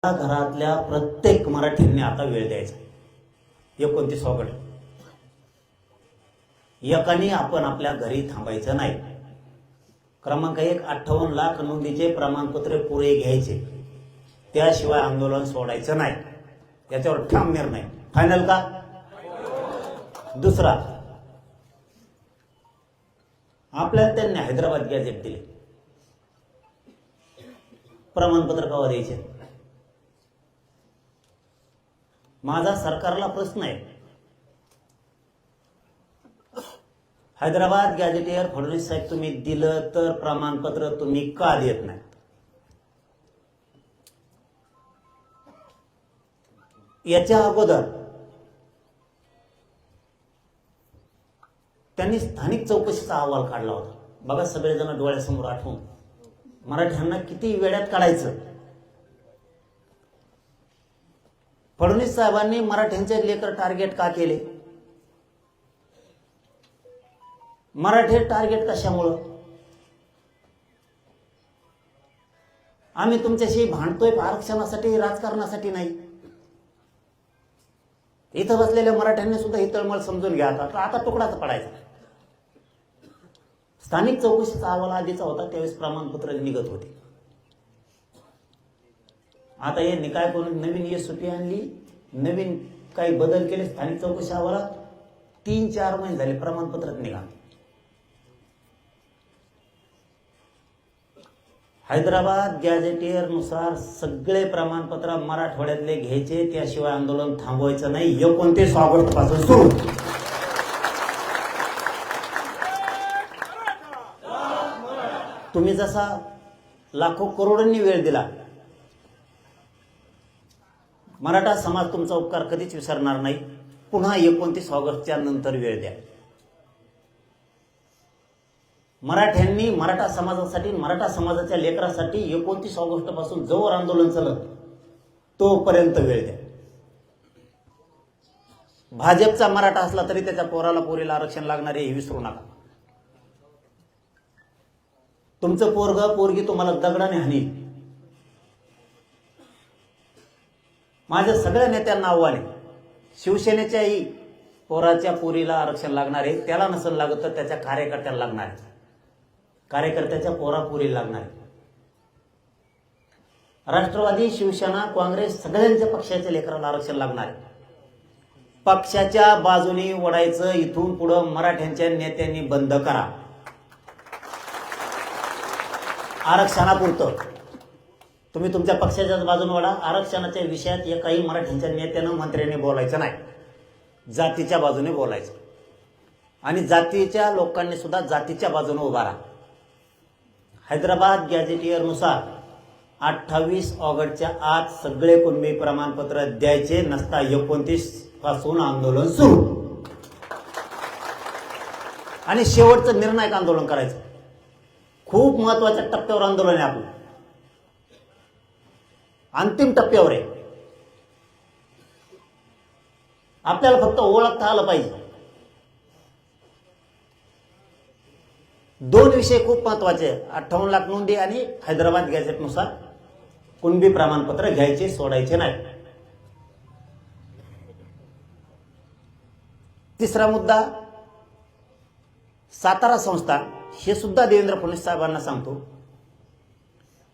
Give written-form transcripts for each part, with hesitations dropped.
घरातल्या प्रत्येक मराठींनी आता वेळ द्यायचा. 29 ऑगस्ट एकाने आपण आपल्या घरी थांबायचं नाही. क्रमांक 1, 58 लाख नोंदीचे प्रमाणपत्र पुरे घ्यायचे, त्याशिवाय आंदोलन सोडायचं नाही. याच्यावर ठाम निर्णय फायनल का? दुसरा, आपल्याला त्यांनी हैदराबाद गॅझेट दिले, प्रमाणपत्र केव्हा द्यायचे? माझा सरकारला प्रश्न आहे, हैदराबाद गॅझेटियर फडणवीस साहेब तुम्ही दिलं तर प्रमाणपत्र तुम्ही का देत नाही? याच्या अगोदर त्यांनी स्थानिक चौकशीचा अहवाल काढला होता. बघा सगळेजण डोळ्यासमोर आठवून, मराठ्यांना किती वेड्यात काढायचं. फडणवीस साहेबांनी मराठ्यांचे लेकर टार्गेट का केले? मराठी टार्गेट कशामुळं? आम्ही तुमच्याशी भांडतोय आरक्षणासाठी, राजकारणासाठी नाही. इथं बसलेल्या मराठ्यांनी सुद्धा ही तळमळ समजून घ्या. आता तुकडाच पडायचा. स्थानिक चौकशीचा अहवाल आधीचा होता, त्यावेळेस प्रमाणपत्र निघत होते. आता यांनी काय करून नवीन एसओपी आणली, नवीन काही बदल केले. स्थानिक चौकशी अहवालात 3-4 महिने झाले प्रमाणपत्रच निघा. हैदराबाद गॅझेटियर नुसार सगळे प्रमाणपत्र मराठवाड्यातले घ्यायचे, त्याशिवाय आंदोलन थांबवायचं नाही. 29 ऑगस्ट पासून सुरू. तुम्ही जसा लाखो करोडोंनी वेळ दिला, मराठा समाज तुमचा उपकार कधीच विसरणार नाही. पुन्हा 29 ऑगस्टच्या नंतर वेळ द्या. मराठ्यांनी मराठा समाजासाठी, मराठा समाजाच्या लेकरासाठी 29 ऑगस्ट पासून जोवर आंदोलन चालत तोपर्यंत वेळ द्या. भाजपचा मराठा असला तरी त्याच्या पोराला पोरीला आरक्षण लागणार आहे, हे विसरू नका. तुमचं पोरग पोरगी तुम्हाला दगडाने हाणील. माझ्या सगळ्या नेत्यांना आव्हान आहे, शिवसेनेच्याही पोराच्या पोरीला आरक्षण लागणार आहे. त्याला नसेल लागत तर त्याच्या कार्यकर्त्याला लागणार आहे, कार्यकर्त्याच्या पोरा पोरीला लागणार आहे. राष्ट्रवादी, शिवसेना, काँग्रेस सगळ्यांच्या पक्षाच्या लेकराला आरक्षण लागणार आहे. पक्षाच्या बाजूने ओढायचं इथून पुढं मराठ्यांच्या नेत्यांनी बंद करा. आरक्षणापुरतं तुम्ही तुमच्या पक्षाच्याच बाजूने वळा. आरक्षणाच्या विषयात एकाही मराठ्यांच्या नेत्यानं, मंत्र्यांनी बोलायचं नाही. जातीच्या बाजूने बोलायचं, आणि जातीच्या लोकांनी सुद्धा जातीच्या बाजूने उभा राहा. हैदराबाद गॅझेटियर नुसार 28 ऑगस्टच्या आत सगळे कुणबी प्रमाणपत्र द्यायचे, नसता 29 पासून आंदोलन सुरू. आणि शेवटचं निर्णायक आंदोलन करायचं. खूप महत्वाच्या टप्प्यावर आंदोलन आहे आपलं, अंतिम टप्प्यावर आहे. आपल्याला फक्त ओळखता आलं पाहिजे. 2 विषय खूप महत्वाचे आहे, 58 लाख नोंदी आणि हैदराबाद गॅझेटनुसार कुणबी प्रमाणपत्र घ्यायचे, सोडायचे नाही. तिसरा मुद्दा, सातारा संस्थान. हे सुद्धा देवेंद्र फडणवीस साहेबांना सांगतो,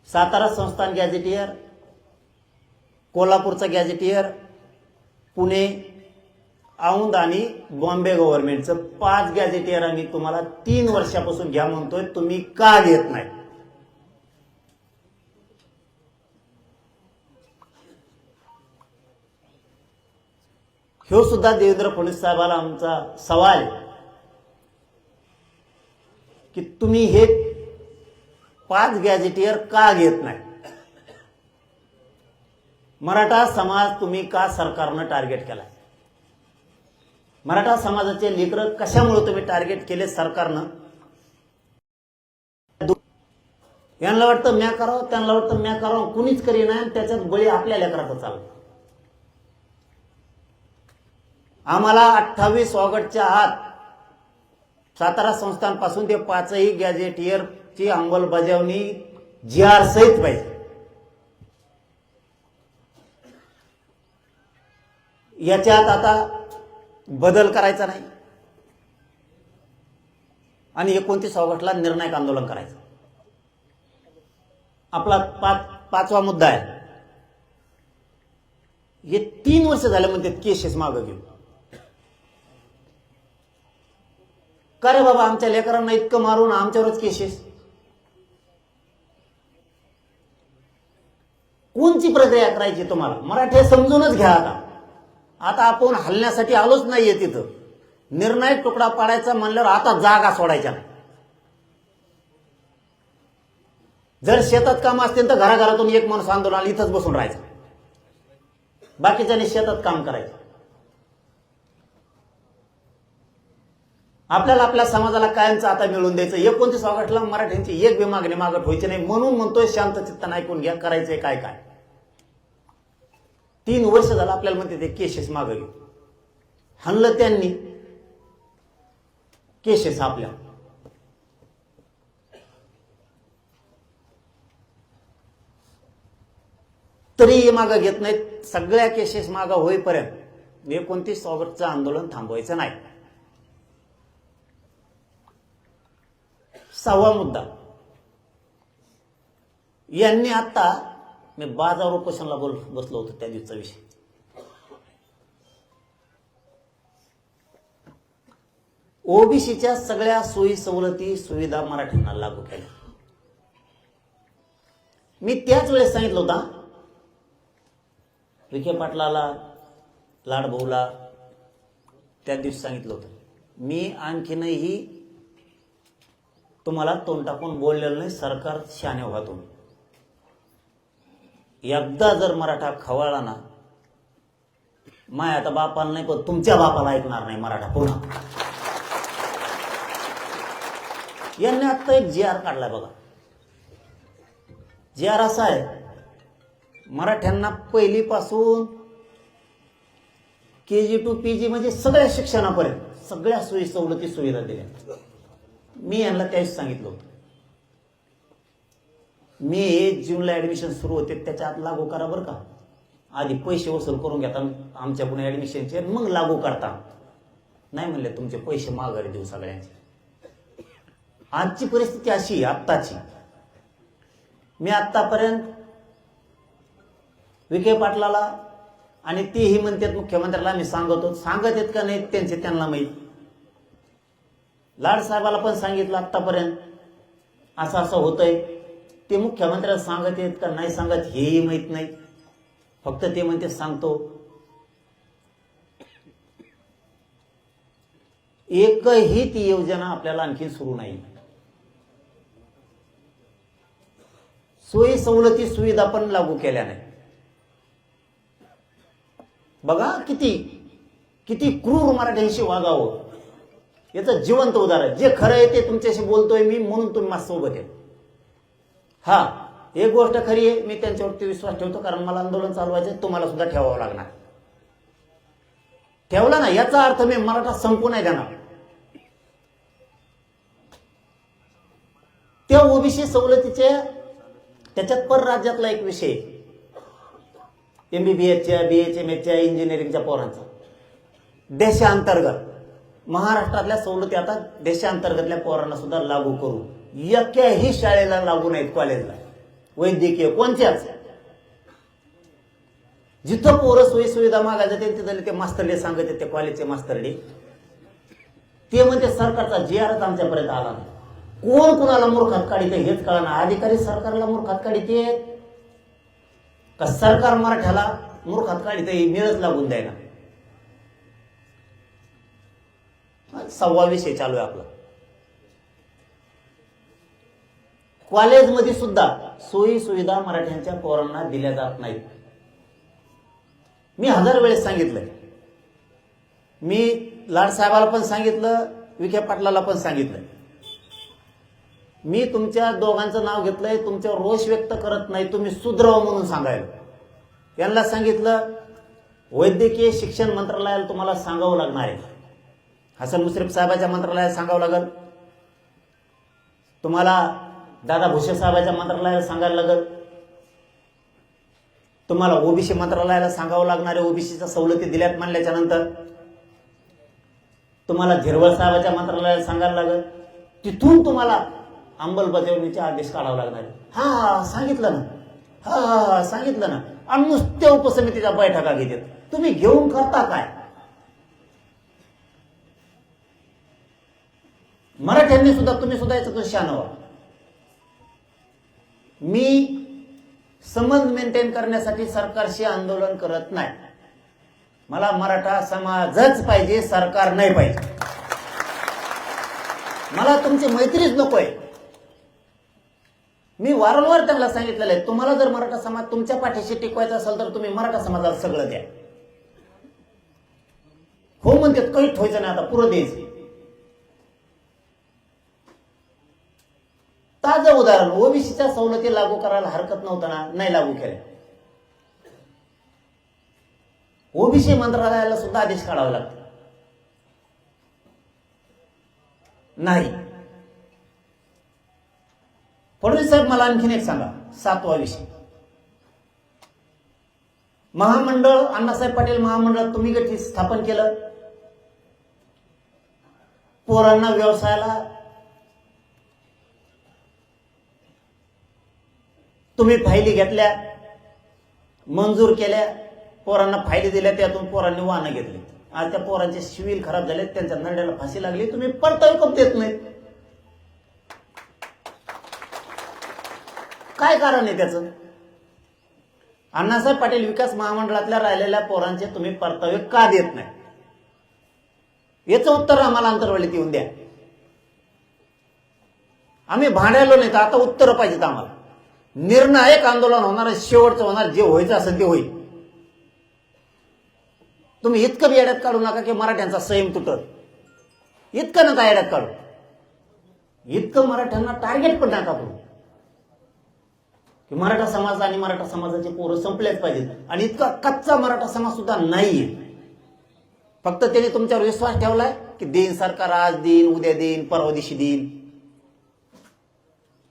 सातारा संस्थान गॅझेटियर, कोल्हापूरचा गॅझेटियर, पुणे, औंध आणि बॉम्बे गव्हर्नमेंटचं 5 गॅझेटियर आम्ही तुम्हाला 3 वर्षापासून घ्या म्हणतोय. तुम्ही का घेत नाही? ह्यो सुद्धा देवेंद्र फडणवीस साहेबांना आमचा सवाल, की तुम्ही हे 5 गॅझेटियर का घेत नाही? मराठा समाज तुम्ही का सरकारनं टार्गेट केलाय? मराठा समाजाचे लेकरं कशामुळे तुम्ही टार्गेट केले सरकारनं? यांना वाटतं म्या करावं, त्यांना वाटतं म्या करावं, कुणीच करी नाही. त्याच्यात बळी आपल्या लेकराचा चालू. आम्हाला 28 ऑगस्टच्या आत सातारा संस्थानपासून ते 5ही गॅझेटियरची अंमलबजावणी GR सहित पाहिजे. याच्यात आता बदल करायचा नाही आणि 29 ऑगस्टला निर्णायक आंदोलन करायचं. आपला पाचवा मुद्दा आहे. हे 3 वर्ष झाले म्हणतात केसेस मागं घेऊन. का रे बाबा, आमच्या लेकरांना इतकं मारून आमच्यावरच केसेस? कोणची प्रक्रिया करायची तुम्हाला? मराठी समजूनच घ्या. आता आपण हलण्यासाठी आलोच नाहीये तिथं. निर्णायक तुकडा पाडायचा म्हणल्यावर आता जागा सोडायच्या नाही. जर शेतात काम असतील तर घराघरातून एक माणूस आंदोलनाला इथंच बसून राहायचं, बाकीच्याने शेतात काम करायचं. आपल्याला आपल्या समाजाला कायमचं आता मिळून द्यायचं. 29 ऑगस्टला मराठ्यांची एक बी मागणी मागत व्हायची नाही. म्हणून म्हणतोय शांत चित्तानं ऐकून घ्या, करायचंय काय काय. 3 वर्ष झालं आपल्याला म्हणते ते केसेस मागं घेऊ. हाणलं त्यांनी केसेस आपल्या. तरी मागं घेत नाहीत. सगळ्या केसेस मागं होईपर्यंत 29 ऑगस्टचं आंदोलन थांबवायचं नाही. 6वा मुद्दा. यांनी आता, मी बाजार उपोषणला बसलो होतो त्या दिवसाचा विषय. ओबीसीच्या सगळ्या सोयी सवलती सुविधा मराठ्यांना लागू केल्या. मी त्याच वेळेस सांगितलं होता विखे पाटलाला, लाडभाऊला, त्या दिवशी सांगितलं होतं. मी आणखीनही तुम्हाला तोंड टाकून बोललेलं नाही. सरकार शहाणे व्हा तुम्ही. एकदा जर मराठा खवळला ना, माय आता बापाला नाही पण तुमच्या बापाला ऐकणार नाही मराठा पुन्हा. यांनी आता एक GR काढलाय बघा. GR असा आहे, मराठ्यांना पहिलीपासून KG to PG म्हणजे सगळ्या शिक्षणापर्यंत सगळ्या सोयी सवलती सुविधा दिल्या. मी यांना त्यावेळेस सांगितलं होतं, मे जूनला ऍडमिशन सुरू होते त्याच्या आत लागू करा बरं का. आधी पैसे वसूल करून घेता आमच्याकडून ऍडमिशनचे, मग लागू करता. नाही म्हणले तुमचे पैसे माघारी देऊ सगळ्यांचे. आजची परिस्थिती अशी आत्ताची. मी आतापर्यंत विखे पाटलाला आणि तेही म्हणतात मुख्यमंत्र्याला मी सांगतो, सांगत आहेत का नाही त्यांचे त्यांना माहीत. लाडसाहेबाला पण सांगितलं आतापर्यंत असं असं होतंय. ते मुख्यमंत्र्याला सांगत आहेत का नाही सांगत हेही माहीत नाही. फक्त ते म्हणते सांगतो. एकही ती योजना आपल्याला आणखी सुरू नाही. सोयी सवलती सुविधा पण लागू केल्या नाही. बघा किती किती क्रूर मराठ्यांशी वागावं. याचं जिवंत उदाहरण. जे खरं आहे ते तुमच्याशी बोलतोय मी, म्हणून तुम्ही माझ्या सोबत आहे. हा, एक गोष्ट खरी आहे, मी त्यांच्यावरती विश्वास ठेवतो, कारण मला आंदोलन चालवायचं, तुम्हाला सुद्धा ठेवावं लागणार. ठेवला ना याचा अर्थ मी मराठा संपू नाही देणार. त्या ओबीसी सवलतीचे त्याच्यात परराज्यातला एक विषय, MBBSच्या, BHMSच्या, इंजिनिअरिंगच्या पोरांचा देशांतर्गत महाराष्ट्रातल्या सवलती आता देशांतर्गतल्या पोरांना सुद्धा लागू करू. एकाही शाळेला लागू नाहीत, कॉलेजला, वैद्यकीय, कोणत्याच. जिथं पोरं सोयी सुविधा मागायचं तिथं ते मास्तरडे सांगत, ते कॉलेजचे मास्तरडे ते म्हणजे सरकारचा GRच आमच्यापर्यंत आला नाही. कोण कुणाला मूर्खात काढित हेच कळणार. अधिकारी सरकारला मूर्खात काढित का सरकार मराठ्याला मूर्खात काढित, मिळच लागून द्यायला. 6वा विषय चालू आहे आपला. कॉलेजमध्ये सुद्धा सोयी सुविधा मराठ्यांच्या पोरांना दिल्या जात नाहीत. मी 1000 वेळेस सांगितलंय. मी लाडसाहेबाला पण सांगितलं, विखे पाटलाला पण सांगितलंय. मी तुमच्या दोघांचं नाव घेतलंय. तुमच्यावर रोष व्यक्त करत नाही, तुम्ही सुधरवा म्हणून सांगायला. यांना सांगितलं वैद्यकीय शिक्षण मंत्रालयाला तुम्हाला सांगावं लागणार आहे. हसन मुश्रीफ साहेबाच्या मंत्रालयात सांगावं लागल, तुम्हाला दादा भुसे साहेबाच्या मंत्रालयाला सांगायला लागल. तुम्हाला ओबीसी मंत्रालयाला सांगावं लागणारे ओबीसीच्या सवलती दिल्यात म्हणल्याच्या नंतर तुम्हाला झिरवळ साहेबाच्या मंत्रालयाला सांगायला लागत, तिथून तुम्हाला अंमलबजावणीचे आदेश काढावे लागणार. हा सांगितलं ना, हा सांगितलं ना. आणि नुसत्या उपसमितीच्या बैठका घेतात. तुम्ही घेऊन करता काय? मराठ्यांनी सुद्धा, तुम्ही सुद्धा याच्यातून शान व्हा. मी संबंध मेंटेन करण्यासाठी सरकारशी आंदोलन करत नाही. मला मराठा समाजच पाहिजे, सरकार नाही पाहिजे. मला तुमची मैत्रीच नकोय. मी वारंवार त्यांना सांगितलेलं आहे, तुम्हाला जर मराठा समाज तुमच्या पाठीशी टिकवायचा असेल तर तुम्ही मराठा समाजाला सगळं द्या. हो म्हणतात, काही ठेवायचं नाही, आता पुरं द्यायचं. ताजं उदाहरण, ओबीसीच्या सवलती लागू करायला हरकत नव्हतं ना, नाही लागू केल्या. ओबीसी मंत्रालयाला सुद्धा आदेश काढावे लागतात. नाही. फडणवीस साहेब, मला आणखीन एक सांगा, 7वा विषय, महामंडळ, अण्णासाहेब पाटील महामंडळ तुम्ही गठीत स्थापन केलं. पोरांना व्यवसायाला तुम्ही फायली घेतल्या, मंजूर केल्या, पोरांना फायली दिल्या, त्यातून पोरांनी वाहनं घेतली. आज त्या पोरांचे सिव्हिल खराब झाले, त्यांच्या नरड्याला फाशी लागली. तुम्ही परतावी कप देत नाहीत. काय कारण आहे त्याचं? अण्णासाहेब पाटील विकास महामंडळातल्या राहिलेल्या पोरांचे तुम्ही परतावे का देत नाही? याचं उत्तर आम्हाला अंतर्वालीत येऊन द्या. आम्ही भांडायलो नाही, तर आता उत्तर पाहिजेत आम्हाला. निर्णायक आंदोलन होणार, शेवटचं होणार, जे व्हायचं असेल ते होईल. तुम्ही इतकं बी येड्यात काढू नका की मराठ्यांचा संयम तुटत. इतकं नका येड्यात काढू. इतकं मराठ्यांना टार्गेट पण नका करू की मराठा समाज आणि मराठा समाजाचे पोरं संपलेच पाहिजेत. आणि इतका कच्चा मराठा समाज सुद्धा नाहीये. फक्त त्याने तुमच्यावर विश्वास ठेवलाय की देईन सरकार, आज देईन, उद्या देईन, परवा दिवशी देईन.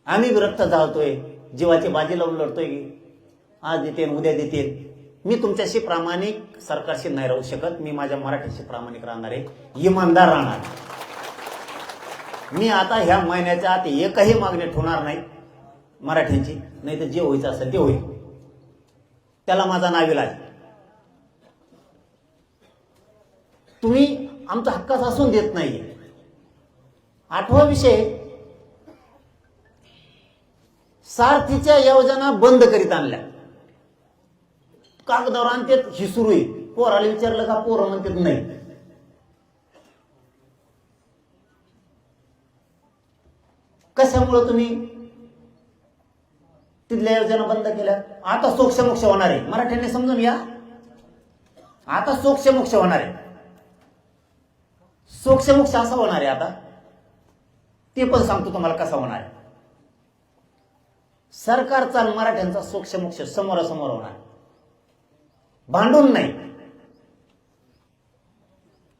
आम्ही विरक्त जाळतोय, जीवाची बाजी लावून लढतोय की आज देते उद्या देते. मी तुमच्याशी प्रामाणिक सरकारशी नाही राहू शकत. मी माझ्या मराठीशी प्रामाणिक राहणार आहे, इमानदार राहणार. मी आता ह्या महिन्याच्या आत एकही मागणी ठेवणार नाही मराठ्यांची, नाही तर जे व्हायचं असेल ते होईल. त्याला माझा नाविलाज. तुम्ही आमचा हक्काच असून देत नाहीये. 8वा विषय, सारथीच्या योजना बंद करीत आणल्या. कागदावर आणतात, ही सुरू आहे. पोराला विचारलं का, पोरं म्हणतात नाही. कशामुळे तुम्ही तिथल्या योजना बंद केल्या? आता सोक्षमोक्ष होणार आहे. मराठ्यांनी समजून घ्या, आता सोक्षमोक्ष होणार आहे. सोक्षमोक्ष असा होणार आहे आता, ते पण सांगतो तुम्हाला कसा होणार आहे. सरकारचा मराठ्यांचा सोक्षमोक्ष समोरासमोर होणार, भांडून नाही,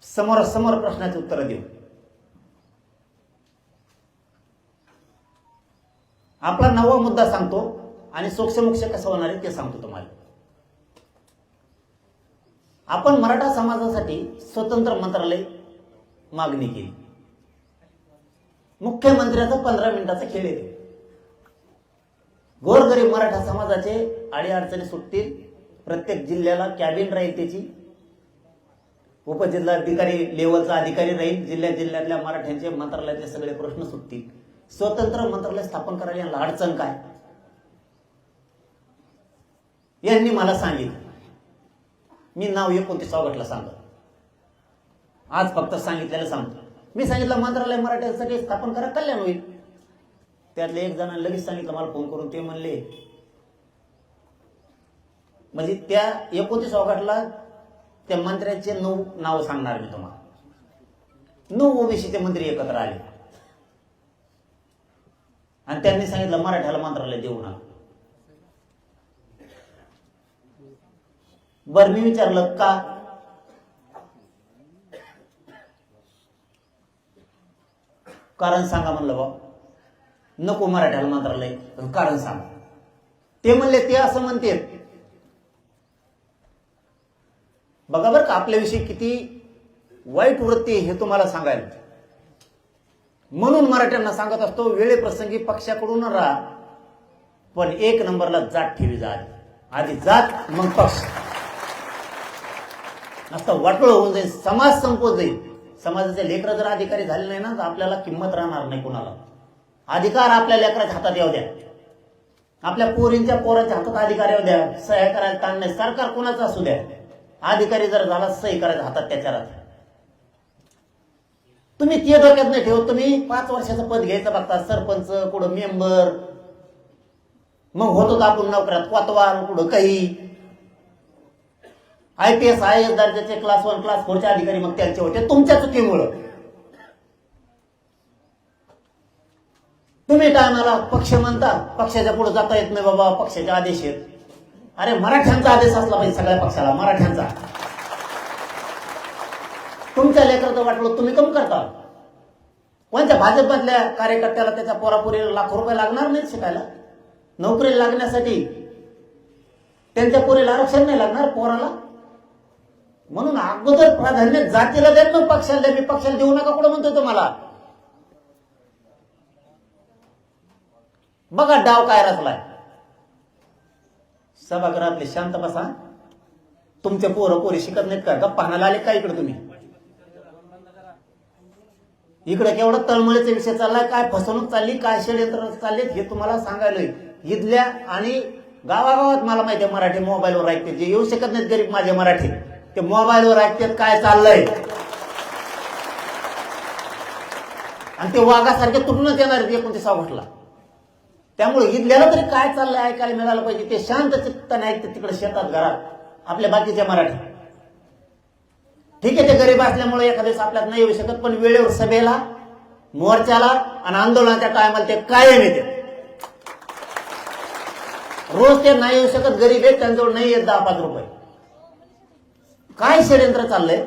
समोरासमोर प्रश्नाची उत्तर देऊ. आपला 9वा मुद्दा सांगतो आणि सोक्षमोक्ष कसं होणार आहे ते सांगतो तुम्हाला. आपण मराठा समाजासाठी स्वतंत्र मंत्रालय मागणी केली. मुख्यमंत्र्याचा 15 मिनिटाचा खेळ येतो. गोरगरीब मराठा समाजाचे अडीअडचणी सुटतील. प्रत्येक जिल्ह्याला कॅबिन राहील, त्याची उपजिल्हाधिकारी लेवलचा अधिकारी राहील. जिल्ह्यातल्या मराठ्यांचे मंत्रालयातले सगळे प्रश्न सुटतील. स्वतंत्र मंत्रालय स्थापन करायला यांना अडचण काय? यांनी मला सांगितलं. मी नाव 29 ऑगस्टला सांगतो. आज फक्त सांगितलेलं सांगतो. मी सांगितलं मंत्रालय मराठ्यांसाठी स्थापन करा, कल्याण होईल. त्यातले एक जण लगेच सांगितलं मला फोन करून, ते म्हणले म्हणजे त्या 29 ऑगस्टला त्या मंत्र्यांचे 9 नाव सांगणार मी तुम्हाला. 9 ओबीसीचे मंत्री एकत्र आले आणि त्यांनी सांगितलं मराठ्याला मंत्रालय देऊ नका. बरं, मी विचारलं का? कारण सांगा म्हणलं. बा नको मराठ्याला मंत्रालय, कारण सांगा. ते म्हणले, ते असं म्हणते बघा बरं का आपल्याविषयी किती वाईट वृत्ती आहे हे तुम्हाला सांगायला. म्हणून मराठ्यांना सांगत असतो, वेळेप्रसंगी पक्षाकडून राहा, पण एक नंबरला जात ठेवी जा. आधी जात मग पक्ष. नुसतं वाटोळ होऊन जाईल, समाज संपवत जाईल. समाजाचे लेकरं जर अधिकारी झाले नाही ना तर आपल्याला किंमत राहणार नाही कोणाला. अधिकार आपल्या लेकराच्या हातात येऊ द्या, आपल्या पोरांच्या हातात अधिकार येऊ द्या. सह्या करायला ताण नाही, सरकार कोणाचं असू द्या, अधिकारी जर झाला सही करायचा हातात त्याच्या राहत. तुम्ही ते डोक्यात नाही ठेवत. तुम्ही 5 वर्षाचं पद घ्यायचं बघता, सरपंच कुठं मेंबर, मग होतो आपण नोकऱ्यात कोतवाल, कुठं काही IPS IAS दर्जाचे क्लास 1 क्लास 4 चे अधिकारी मग त्यांचे होते तुमच्या चुकीमुळं. तुम्ही टायमाला पक्ष म्हणता, पक्षाच्या पुढे जाता येत नाही बाबा, पक्षाचे आदेश आहेत. अरे मराठ्यांचा आदेश असला पाहिजे सगळ्या पक्षाला, मराठ्यांचा. तुमच्या लेकराचं वाटलं तुम्ही कम करता. कोणत्या भाजपमधल्या कार्यकर्त्याला त्याच्या पोरापोरीला लाखो रुपये लागणार नाहीत शिकायला, नोकरी लागण्यासाठी. त्यांच्या पोरीला आरक्षण नाही लागणार पोराला. म्हणून अगोदर प्राधान्य जातीला देत मग पक्षाला द्या. मी पक्षाला देऊ नका कुठं म्हणतोय तुम्हाला. बघा डाव काय रचलाय. सभागृहातले शांत बसा. तुमचे पोरं पोरी शिकत नाहीत का? गप्पा हाणायला आले का इकडे तुम्ही? इकडे केवढा तळमळीचा विषय चाललाय, काय फसवणूक चालली, काय षडयंत्र चाललेत हे तुम्हाला सांगायलोय. इथल्या आणि गावागावात मला माहिती आहे मराठी मोबाईलवर ऐकते. जे येऊ शकत नाहीत गरीब माझे मराठी, ते मोबाईलवर ऐकतात काय चाललंय. आणि ते वाघासारखे तुटूनच येणार 29 ऑगस्टला. त्यामुळे इथल्याला तरी काय चाललंय ऐकायला मिळालं पाहिजे. ते शांत चित्ताने ऐकते तिकडे शेतात घरात आपल्या बाकीच्या मराठी. ठीक आहे, ते गरीब असल्यामुळे एखाद्या दिवस आपल्यात नाही येऊ शकत, पण वेळेवर सभेला, मोर्चाला आणि आंदोलनाच्या टायमाला ते कायम येते. रोज ते नाही येऊ शकत, गरीब आहेत, त्यांच्याजवळ नाही येत 10-5 रुपये. काय षडयंत्र चाललंय.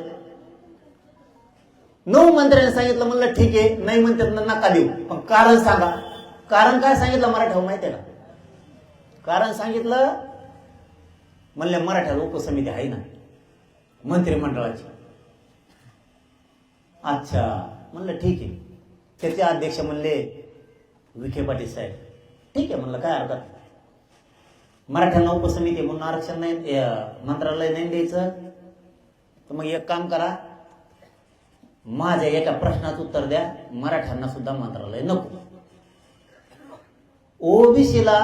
9 मंत्र्यांनी सांगितलं, म्हणलं ठीक आहे, नाही म्हणतात नका देऊ, पण कारण सांगा. कारण काय सांगितलं मराठ्यावर माहिती आहे का? कारण सांगितलं, म्हणले मराठ्याला उपसमिती आहे ना मंत्रिमंडळाची. अच्छा म्हणलं ठीक आहे. त्याचे अध्यक्ष म्हणले विखे पाटील साहेब. ठीक आहे म्हणलं, काय हरकत. मराठ्यांना उपसमिती म्हणून आरक्षण नाही, मंत्रालय नाही द्यायचं, तर मग एक काम करा, माझ्या एका प्रश्नाचं उत्तर द्या, मराठ्यांना सुद्धा मंत्रालय नको. ओबीसीला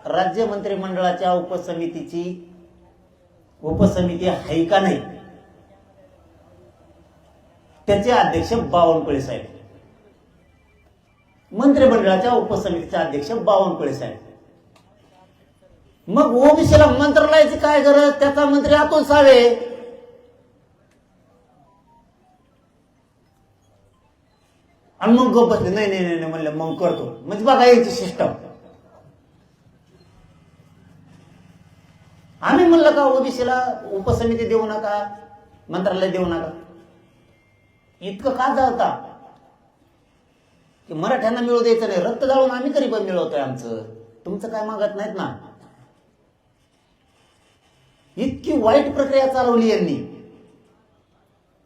राज्य मंत्रिमंडळाच्या उपसमिती आहे का नाही, त्याचे अध्यक्ष बावनकुळे साहेब. मंत्रिमंडळाच्या उपसमितीचे अध्यक्ष बावनकुळे साहेब. मग ओबीसीला मंत्रालयाची काय गरज, त्याचा मंत्री अतुल सावे. आणि मग गप बसले, नाही नाही नाही म्हणलं मग करतो. म्हणजे बघा याची सिस्टम. आम्ही म्हणलं का ओबीसीला उपसमिती देऊ नका, मंत्रालय देऊ नका. इतकं का जाता की मराठ्यांना मिळू द्यायचं नाही. रक्त जाळून आम्ही तरी पण मिळवतोय आमचं, तुमचं काय मागत नाहीत ना. इतकी वाईट प्रक्रिया चालवली यांनी.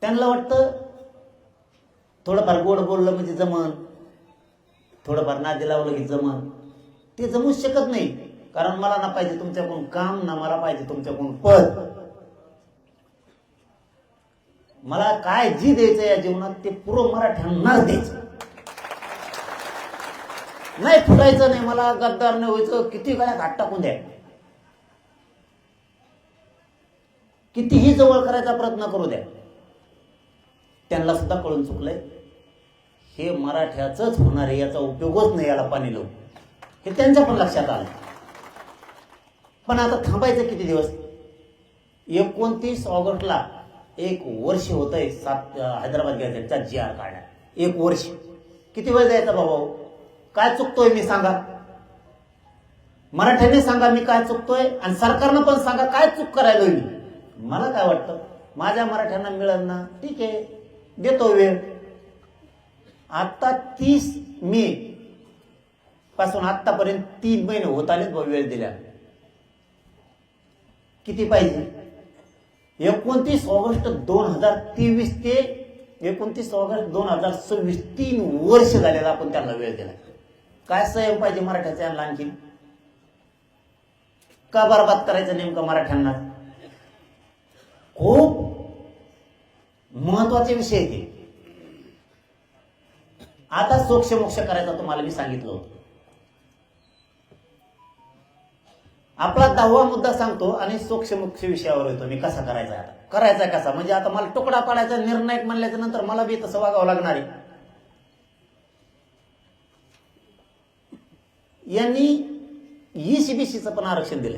त्यांना वाटतं थोडंफार गोड बोललं म्हणजे जमन, थोडंफार नादी लावलं की जमन. ते जमूच शकत नाही. कारण मला ना पाहिजे तुमच्याकडून काम, ना मला पाहिजे तुमच्याकडून पद. मला काय जी द्यायचं या जीवनात ते पुरं मराठ्यांनाच द्यायचं. नाही फुटायचं नाही, मला गद्दार नाही व्हायचं. किती गळ्यात हात टाकून द्या, कितीही जवळ करायचा प्रयत्न करू द्या. त्यांना सुद्धा कळून चुकलंय, हे मराठ्याच होणार आहे, याचा उपयोगच नाही याला पाणी लावून. हे त्यांच्या पण लक्षात आलं. पण आता थांबायचं किती दिवस. 29 ऑगस्टला 1 वर्ष होत आहे हैदराबाद गॅझेटचा GR काढला. 1 वर्ष किती वेळ द्यायचा बाबा. काय चुकतोय मी सांगा, मराठ्यांनी सांगा मी काय चुकतोय, आणि सरकारनं पण सांगा काय चूक करायला मी. मला काय वाटतं, माझ्या मराठ्यांना मिळेल ना, ठीक आहे देतो वेळ. आता 30 मे पासून आतापर्यंत 3 महिने होत आलेत वेळ दिल्या. किती पाहिजे? 29 ऑगस्ट 2023 ते 29 ऑगस्ट 2026 3 वर्ष झालेला आपण त्यांना वेळ दिला. काय संयम पाहिजे मराठ्याचा यांना आणखी? का बरबाद करायचं नेमकं मराठ्यांना? खूप महत्वाचे विषय ते. आता सोक्षमोक्ष करायचा तुम्हाला मी सांगितलं होतं. आपला 10वा मुद्दा सांगतो आणि सोक्षमोक्ष विषयावर येतो मी. कसा करायचा? आता करायचा कसा म्हणजे आता मला तुकडा पाडायचा निर्णायक म्हणल्याच्या नंतर मला बी तसं वागावं लागणार आहे. यांनी ईसीबीसीचं पण आरक्षण दिलं.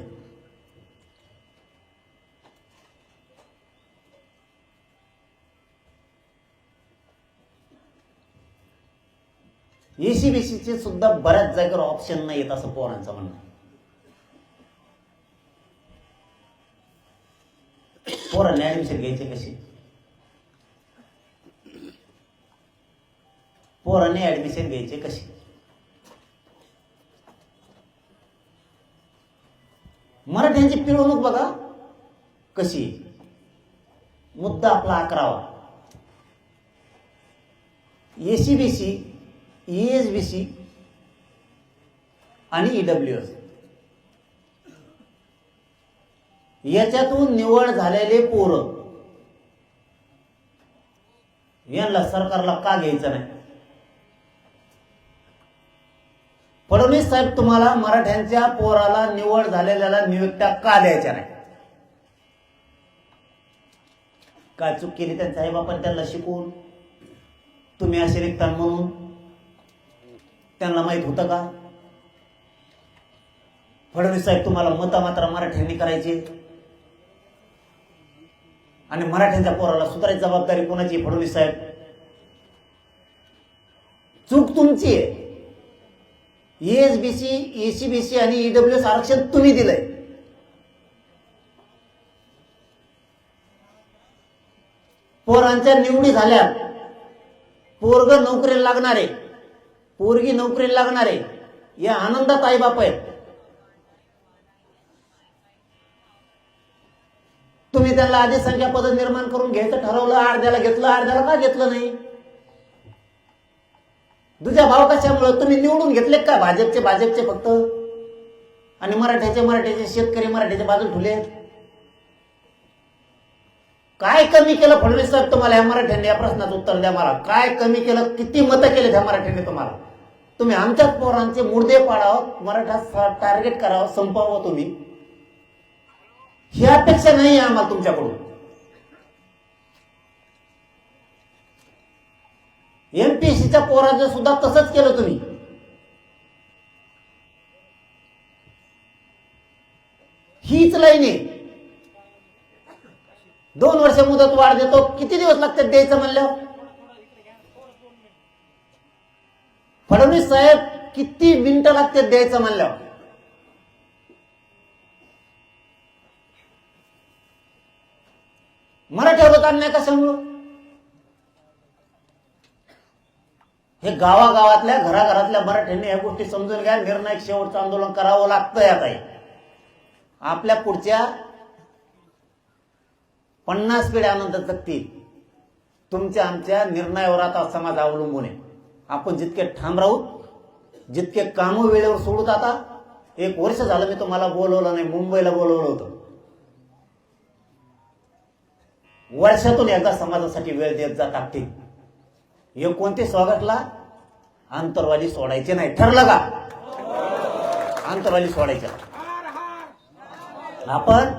ईसीबीसीचे सुद्धा बऱ्याच जागेवर ऑप्शन नाही येत असं पोरांचं म्हणणं. पोरांनी ऍडमिशन घ्यायचे कशी? पोरांनी ऍडमिशन घ्यायचे कशी? मराठ्यांची पिळवणूक बघा कशी. मुद्दा आपला 11वा. एसीबीसी, ईएसबीसी आणि ईडब्ल्यूएस याच्यातून निवड झालेले पोरं यांना सरकारला का घ्यायचं नाही? फडणवीस साहेब तुम्हाला मराठ्यांच्या पोराला निवड झालेल्याला नियुक्त्या का द्यायच्या नाही? काय चूक केली त्यांच्या आईबापांनी त्यांना शिकवून? तुम्ही असे निघतान म्हणून त्यांना माहित होतं का? फडणवीस साहेब तुम्हाला मतं मात्र मराठ्यांनी करायची आणि मराठ्यांच्या पोराला सुधारायची जबाबदारी कोणाची? फडणवीस साहेब. चूक तुमची आहे. ईएसबीसी, ईसीबीसी आणि ईडब्ल्यूएस आरक्षण तुम्ही दिलंय. पोरांच्या निवडी झाल्या. पोरग नोकरीला लागणारे, पोरगी नोकरीला लागणारे या आनंदात आई बाप आहेत. तुम्ही त्यांना आधी संख्या पद निर्माण करून घ्यायचं ठरवलं. अर्ध्याला घेतलं, अर्ध्याला का घेतलं नाही? तुझ्या भाव कशामुळे तुम्ही निवडून घेतले का? भाजपचे फक्त आणि मराठ्याचे शेतकरी मराठ्याच्या बाजूला ठेवले. काय कमी केलं फडणवीस साहेब तुम्हाला ह्या मराठ्यांनी? या प्रश्नाचं उत्तर द्या मला. काय कमी केलं? किती मतं केले ह्या मराठ्यांनी तुम्हाला? तुम्ही आमच्याच पोरांचे मुर्दे पाडावं, मराठा टार्गेट करावं, संपवावं तुम्ही, ही अपेक्षा नाही आम्हाला तुमच्याकडून. एमपीएससीच्या पोरांचं सुद्धा तसंच केलं तुम्ही. हीच लाईन आहे. 2 वर्ष मुदत वाढ देतो. किती दिवस लागतात द्यायचं म्हणलं? फडणवीस साहेब किती मिनिटं लागतात द्यायचं म्हणलं? मराठ्यावर अन्याय कशामुळं? हे गावागावातल्या घराघरातल्या मराठ्यांनी या गोष्टी समजून घ्या. निर्णायक शेवटचं आंदोलन करावं लागतंय. आता आपल्या पुढच्या 50 पिढ्या आनंद जगतील. तुमच्या आमच्या निर्णयावर आता समाज अवलंबून आहे. आपण जितके ठाम राहू, जितके कामं वेळेवर सोडूत. आता 1 वर्ष झालं मी तुम्हाला बोलवलं नाही. मुंबईला बोलवलं होतं. वर्षातून एकदा समाजासाठी वेळ देत जा. टाकतील 29 ऑगस्टला आंतरवाली सोडायचे नाही. ठरलं का? आंतरवाली सोडायचे. आपण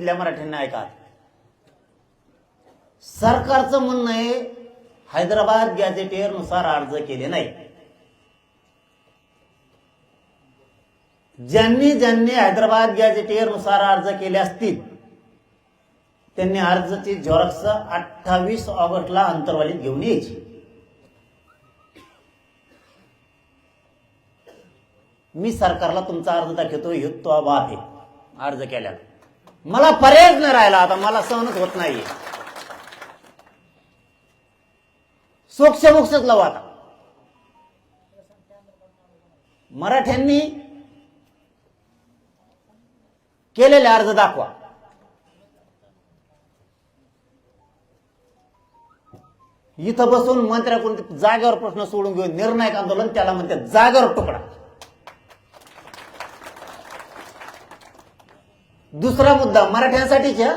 मराठ्यांना ऐका. सरकारचं म्हणणं आहे हैदराबाद गॅझेटियर नुसार अर्ज केले नाही. ज्यांनी हैदराबाद गॅझेटियर नुसार अर्ज केले असतील त्यांनी अर्जाची झेरॉक्स 28 ऑगस्टला अंतरवालीत घेऊन यायची. मी सरकारला तुमचा अर्ज दाखवतो. हे तो बात आहे. अर्ज केल्याला मला पर्यायच नाही राहिला. आता मला सहनच होत नाहीये. सोक्षमोक्षच लावा. आता मराठ्यांनी केलेले अर्ज दाखवा. इथं बसून मंत्र्याकडून जागेवर प्रश्न सोडून घेऊन निर्णायक आंदोलन, त्याला म्हणतात जागेवर तुकडा. दुसरा मुद्दा मराठ्यांसाठीच्या,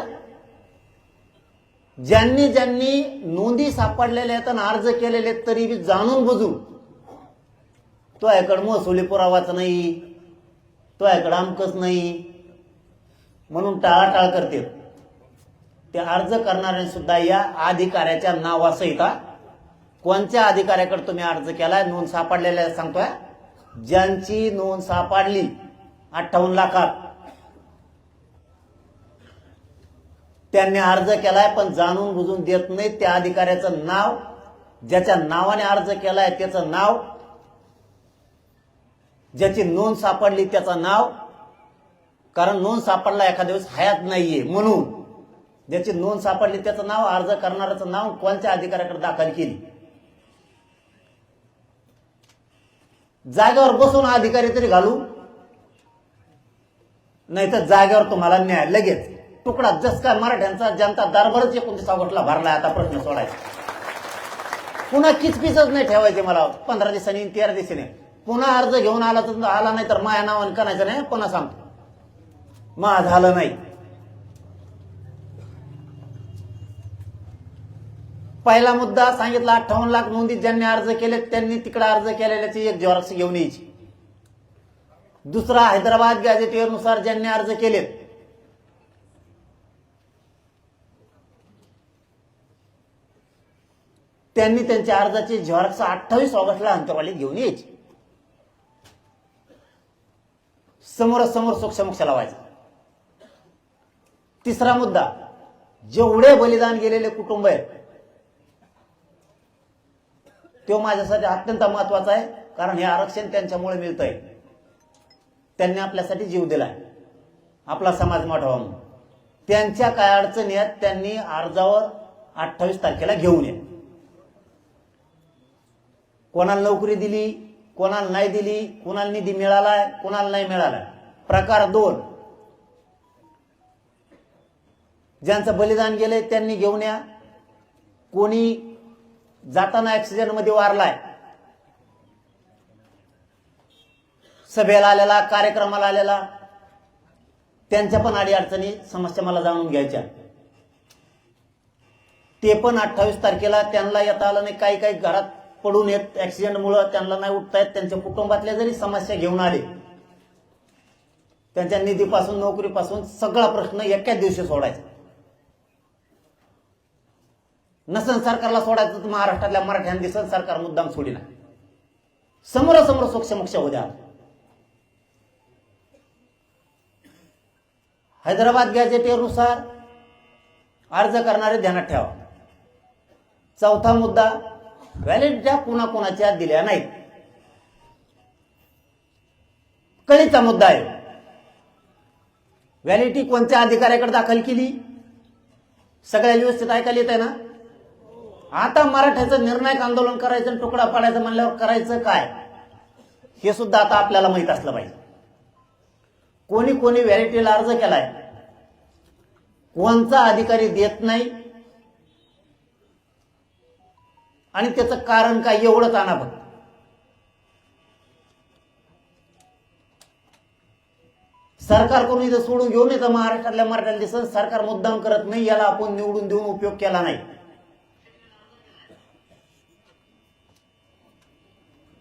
ज्यांनी ज्यांनी नोंदी सापडलेल्या आहेत आणि अर्ज केलेले आहेत तरी बी जाणून बुजून तो याकडे महसुली पुरावाच नाही, तो याकडे अमकच नाही म्हणून टाळाटाळ करते. ते अर्ज करणारे सुद्धा या अधिकाऱ्याच्या नावासहित, कोणत्या अधिकाऱ्याकडे तुम्ही अर्ज केलाय, नोंद सापडलेल्या सांगतोय, ज्यांची नोंद सापडली 58 लाखात त्यांनी अर्ज केलाय पण जाणून बुजून देत नाही. त्या अधिकाऱ्याचं नाव, ज्याच्या नावाने अर्ज केलाय त्याचं नाव, ज्याची नोंद सापडली त्याचं नाव, कारण नोंद सापडला एखाद्या वेळेस हयात नाहीये म्हणून ज्याची नोंद सापडली त्याचं नाव, अर्ज करणाऱ्याचं नाव, कोणत्या अधिकाऱ्याकडे दाखल केली. जागेवर बसून अधिकारी तरी घालू, नाही तर जागेवर तुम्हाला न्याय लगेच तुकडा. जस काय मराठ्यांचा जनता दरबारच 29 ऑगस्टला भरलाय. आता प्रश्न सोडायचा, पुन्हा किचपिचच नाही ठेवायचे. मला 15 दिवसांनी 13 दिवसांनी पुन्हा अर्ज घेऊन आला तर आला, नाही तर माया नावाने करायचं नाही. पुन्हा सांगतो मा झालं नाही. पहिला मुद्दा सांगितला, 58 लाख नोंदी ज्यांनी अर्ज केले त्यांनी तिकडे अर्ज केलेल्याची एक झेरॉक्स घेऊन यायची. दुसरा, हैदराबाद गॅझेटियरनुसार ज्यांनी अर्ज केलेत त्यांनी त्यांच्या अर्जाची झेरॉक्स 28 ऑगस्टला अंतरवालीत घेऊन यायची. समोरासमोर समक्ष लावायचा. तिसरा मुद्दा, जेवढे बलिदान गेलेले कुटुंब आहेत तो माझ्यासाठी अत्यंत महत्वाचा आहे, कारण हे आरक्षण त्यांच्यामुळे मिळतंय. त्यांनी आपल्यासाठी जीव दिलाय, आपला समाज मोठा व्हावा म्हणून. त्यांच्या काय अडचणी आहेत त्यांनी अर्जावर 28 तारखेला घेऊन ये. कोणाला नोकरी दिली, कोणाला नाही दिली, कोणाला निधी मिळालाय, कोणाला नाही मिळालाय. प्रकार 2, ज्यांचं बलिदान गेलंय त्यांनी घेऊन या. कोणी जाताना ऍक्सिडेंट मध्ये वारलाय, सभेला आलेला, कार्यक्रमाला आलेला, त्यांच्या पण अडीअडचणी समस्या मला जाणून घ्यायच्या. ते पण 28 तारखेला त्यांना येता आलं नाही. काही काही घरात पडून येत ऍक्सिडेंटमुळे त्यांना नाही उठता येत. त्यांच्या कुटुंबातल्या जरी समस्या घेऊन आले, त्यांच्या निधीपासून, नोकरीपासून सगळा प्रश्न एकाच दिवशी सोडायचा. नसन सरकारला सोडायचं तर महाराष्ट्रातल्या मराठ्यांनी दिसत सरकार मुद्दाम सोडीना. समोरासमोर सोक्षमोक्ष होऊ द्या. हैदराबाद गॅझेटियरनुसार अर्ज करणारे ध्यानात ठेवा. चौथा मुद्दा, व्हॅलिडिटी कुणाकुणाच्या दिल्या नाहीत. कळीचा मुद्दा आहे. व्हॅलिडिटी कोणत्या अधिकाऱ्याकडे दाखल केली, सगळ्या व्यवस्थित ऐकायला येत आहे ना. आता मराठ्याचं निर्णायक आंदोलन करायचं, तुकडा पाडायचं म्हणल्यावर करायचं काय हे सुद्धा आता आपल्याला माहित असलं पाहिजे. कोणी कोणी व्हॅलिडिटीला अर्ज केलाय, कोणचा अधिकारी देत नाही आणि त्याचं कारण काय एवढंच आणा बघ. सरकारकडून इथं सोडून घेऊन येतं महाराष्ट्रातल्या मराठ्याला दिसत सरकार मुद्दाम करत नाही. याला आपण निवडून देऊन उपयोग केला नाही.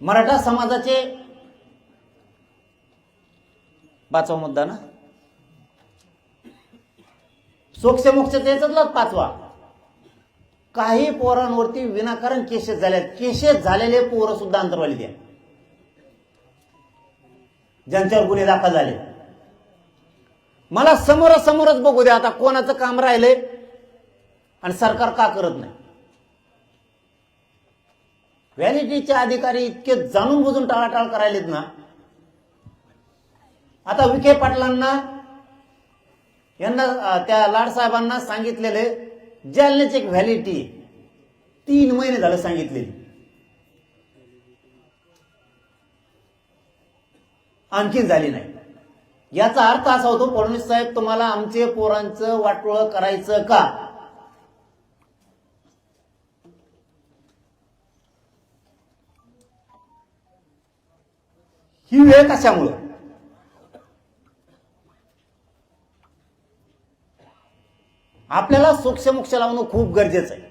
मराठा समाजाचे 5वा मुद्दा ना, सोक्षमोक्षतेचाच 5वा, काही पोरांवरती विनाकारण केसेस झाल्यात. केसेस झालेले पोरं सुद्धा अंतरवाली द्या, ज्यांच्यावर गुन्हे दाखल झाले. मला समोरासमोरच बघू द्या आता कोणाचं काम राहिलंय आणि सरकार का करत नाही. व्हॅलिडिटीचे अधिकारी इतके जाणून बुजून टाळाटाळ करायलेत ना. आता विखे पाटलांना, यांना, त्या लाडसाहेबांना सांगितलेले जालन्याची एक व्हॅलिडिटी 3 महिने झालं सांगितलेली, आणखीन झाली नाही. याचा अर्थ असा होतो, फडणवीस साहेब तुम्हाला आमचे पोरांचं वाटोळं करायचं का. ही वेळ कशामुळे? आपल्याला सोक्षमोक्ष लावणं खूप गरजेचं आहे.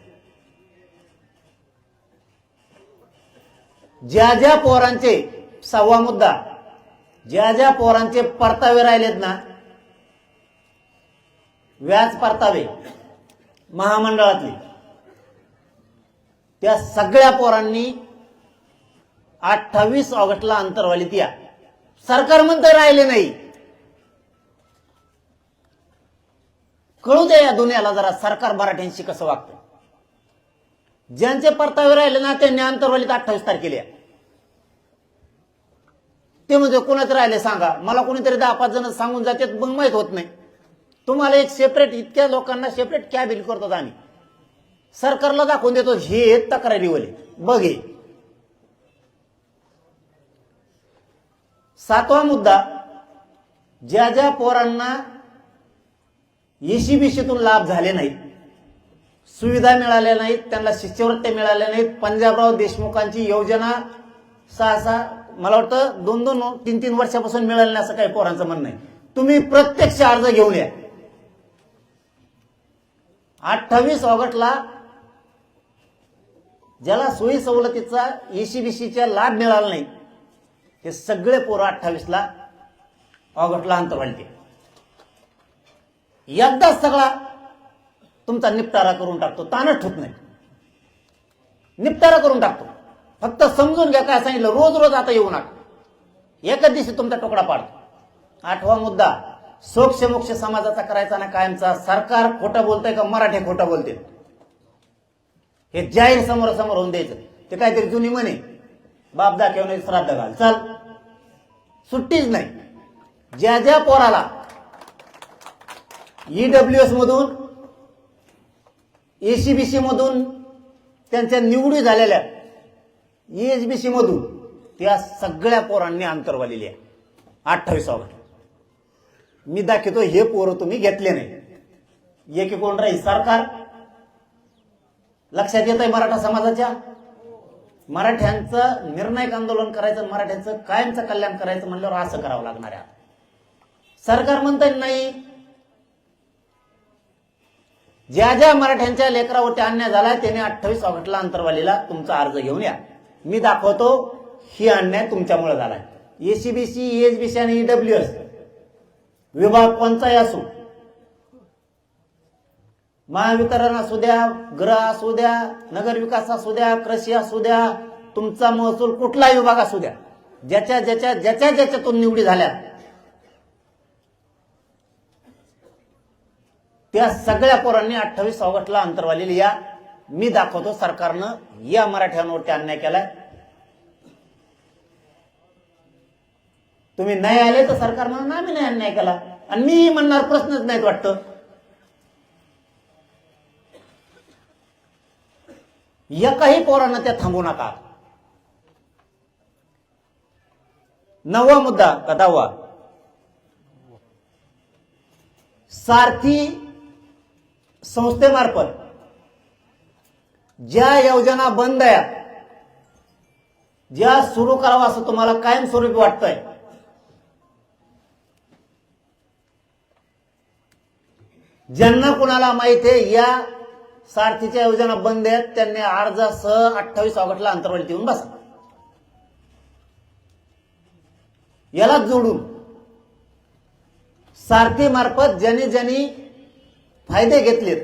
ज्या ज्या पोरांचे, सहावा मुद्दा, ज्या ज्या पोरांचे परतावे राहिलेत ना, व्याज परतावे महामंडळातले, त्या सगळ्या पोरांनी 28 ऑगस्टला अंतरवालीत या. सरकार म्हणतं राहिले नाही. कळू द्या या दुनियाला जरा सरकार मराठ्यांशी कसं वागतं. ज्यांचे परतावे राहिले ना त्यांनी अंतरवालीत 28 तारखेला या. ते म्हणजे कोणाच राहिले सांगा मला. कोणीतरी 10-5 जण सांगून जातात, मग माहित होत नाही. तुम्हाला एक सेपरेट, इतक्या लोकांना सेपरेट कॅबिन करतो आम्ही, सरकारला दाखवून देतो हे तक्रारीवाले बघ. हे 7वा मुद्दा, ज्या ज्या पोरांना एसीबीसीतून लाभ झाले नाहीत, सुविधा मिळाल्या नाहीत, त्यांना शिष्यवृत्त्या मिळाल्या नाहीत, पंजाबराव देशमुखांची योजना 6 मला वाटतं 2-2, 3-3 वर्षापासून मिळालं नाही असं काही पोरांचं म्हणणं आहे. तुम्ही प्रत्यक्ष अर्ज घेऊन या. 28 ऑगस्टला ज्याला सोयी सवलतीचा एसीबीसीचा लाभ मिळाला नाही हे सगळे पोरं 28 ऑगस्टला अंतरवालीत. एकदाच सगळा तुमचा निपटारा करून टाकतो. ताणच ठेवत नाही, निपटारा करून टाकतो. फक्त समजून घ्या काय सांगितलं. रोज रोज आता येऊ नका, एकच दिवशी तुमचा तुकडा पाडतो. 8वा मुद्दा, सोक्षमोक्ष समाजाचा करायचा ना कायमचा. सरकार खोटं बोलतंय का मराठे खोटं बोलते हे जाहीर समोरासमोर होऊन द्यायचं. ते काहीतरी जुनी म्हणे, बाप दाखव नाही श्राद्ध घाल, चल सुट्टीच नाही. ज्या ज्या पोराला ईडब्ल्यूएस मधून, एसीबीसी मधून त्यांच्या निवडी झालेल्या, ईएसबीसी मधून, त्या सगळ्या पोरांनी अंतरवालेली आहे 28 ऑगस्ट. मी दाखवतो हे पोरं तुम्ही घेतले नाही. एक कोण राहील सरकार. लक्षात येत आहे मराठा समाजाच्या. मराठ्यांचं निर्णायक आंदोलन करायचं, मराठ्यांचं कायमचं कल्याण करायचं म्हणल्यावर असं करावं लागणार आहे. सरकार म्हणतं नाही. ज्या ज्या मराठ्यांच्या लेकरावरती अन्याय झालाय त्याने 28 ऑगस्टला अंतरवालीला तुमचा अर्ज घेऊन या. मी दाखवतो ही अन्याय तुमच्यामुळे झालाय. एसीबीसी, ईएसबीसी आणि ईडब्ल्यूएस विभाग कोणताही असो, महावितरण असू द्या, गृह असू द्या, नगर विकास असू द्या, कृषी असू द्या, तुमचा महसूल कुठलाही विभाग असू द्या, ज्याच्या ज्याच्यातून निवडी झाल्या त्या सगळ्या पोरांनी 28 ऑगस्टला अंतरवालीला या. मी दाखवतो सरकारनं या मराठ्यांवरती अन्याय केलाय. तुम्ही नाही आले तर सरकार म्हणून आम्ही नाही अन्याय केला, आणि मी म्हणणार प्रश्नच नाहीत वाटतं. एकाही पोरांना त्या थांबवू नका. 9वा मुद्दा का 10वा, सारथी संस्थेमार्फत ज्या योजना बंद आहेत, ज्या सुरू करावं असं तुम्हाला कायमस्वरूपी वाटतंय, ज्यांना कुणाला माहिती आहे या सारथीच्या योजना बंद आहेत त्यांनी अर्जासह 28 ऑगस्टला अंतरवालीत येऊन बसा. याला जोडून सारथी मार्फत ज्यांनी फायदे घेतलेत